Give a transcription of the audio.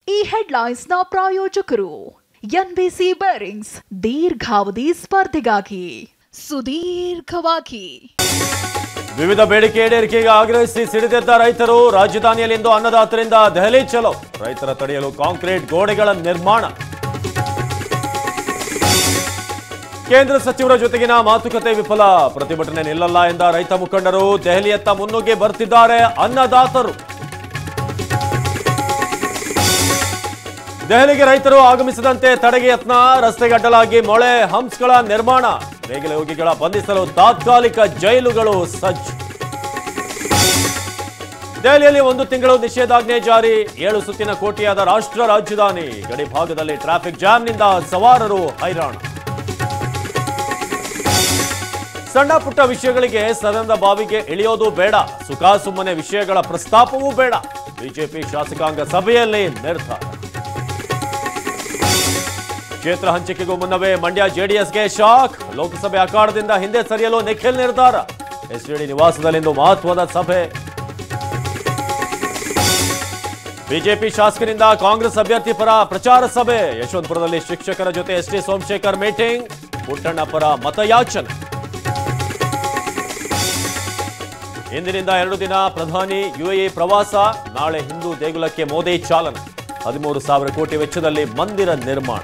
ಈ ಹೆಡ್ಲೈನ್ಸ್ನ ಪ್ರಾಯೋಜಕರು NBC bearings ದೀರ್ಘಾವಧಿ ಸ್ಪರ್ಧೆಗಾಗಿ ಸುದೀರ್ಘವಾಗಿ ವಿವಿಧ ಬೇಡಿಕೆ ಈಡೇರಿಕೆಗೆ ಆಗ್ರಹಿಸಿ ಸಿಡಿದೆದ್ದ ರೈತರು ರಾಜಧಾನಿಯಲ್ಲಿಂದು ಅನ್ನದಾತರಿಂದ ದೆಹಲಿ ಚಲೋ ರೈತರ ತಡೆಯಲು ಕಾಂಕ್ರೀಟ್ ಗೋಡೆಗಳ ನಿರ್ಮಾಣ ಕೇಂದ್ರ ಸಚಿವರ ಜೊತೆಗಿನ ಮಾತುಕತೆ ವಿಫಲ ಪ್ರತಿಭಟನೆ ನಿಲ್ಲಲ್ಲ ಎಂದ ರೈತ ಮುಖಂಡರು ದೆಹಲಿಯತ್ತ ಮುನ್ನುಗ್ಗಿ ಬರ್ತಿದ್ದಾರೆ ಅನ್ನದಾತರು ದೆಹಲಿಗೆ ರೈತರು ಆಗಮಿಸದಂತೆ ತಡೆಗೆ ಯತ್ನ ರಸ್ತೆಗೆ ಅಡ್ಡಲಾಗಿ ಮೊಳೆ ಹಂಪ್ಸ್ಗಳ ನಿರ್ಮಾಣ ನೇಗಿಲ ಯೋಗಿಗಳ ಬಂಧಿಸಲು ತಾತ್ಕಾಲಿಕ ಜೈಲುಗಳು ಸಜ್ಜು ದೆಹಲಿಯಲ್ಲಿ 1 ತಿಂಗಳು ನಿಷೇಧಾಜ್ಞೆ ಜಾರಿ 7 ಸುತ್ತಿನ ಕೋಟೆಯಾದ ರಾಷ್ಟ್ರ ರಾಜಧಾನಿ ಗಡಿ ಭಾಗದಲ್ಲಿ ಟ್ರಾಫಿಕ್ ಜಾಮ್ನಿಂದ ಸವಾರರು ಹೈರಾಣ ಸಣ್ಣ ಪುಟ್ಟ ವಿಷಯಗಳಿಗೆ ಸದನದ ಬಾವಿಗೆ ಇಳಿಯೋದು ಬೇಡ ಸುಖಾಸುಮ್ಮನೆ ವಿಷಯಗಳ ಪ್ರಸ್ತಾಪವೂ ಬೇಡ ಬಿಜೆಪಿ ಶಾಸಕಾಂಗ ಸಭೆಯಲ್ಲಿ ನಿರ್ಧಾರ ಕ್ಷೇತ್ರ ಹಂಚಿಕೆಗೂ ಮುನ್ನವೇ ಮಂಡ್ಯ ಜೆಡಿಎಸ್ಗೆ ಶಾಕ್ ಲೋಕಸಭೆ ಅಖಾಡದಿಂದ ಹಿಂದೆ ಸರಿಯಲು ನಿಖಿಲ್ ನಿರ್ಧಾರ ಎಸ್ಟಿಡಿ ನಿವಾಸದಲ್ಲಿಂದು ಮಹತ್ವದ ಸಭೆ ಬಿಜೆಪಿ ಶಾಸಕರಿಂದ ಕಾಂಗ್ರೆಸ್ ಅಭ್ಯರ್ಥಿ ಪರ ಪ್ರಚಾರ ಸಭೆ ಯಶವಂತಪುರದಲ್ಲಿ ಶಿಕ್ಷಕರ ಜೊತೆ ಎಸ್ಟಿ ಸೋಮಶೇಖರ್ ಮೀಟಿಂಗ್ ಪುಟ್ಟಣ್ಣ ಪರ ಮತಯಾಚನೆ ಇಂದಿನಿಂದ 2 ದಿನ ಪ್ರಧಾನಿ ಯುಎಇ ಪ್ರವಾಸ ನಾಳೆ ಹಿಂದೂ ದೇಗುಲಕ್ಕೆ ಮೋದಿ ಚಾಲನೆ 13,000 ಕೋಟಿ ವೆಚ್ಚದಲ್ಲಿ ಮಂದಿರ ನಿರ್ಮಾಣ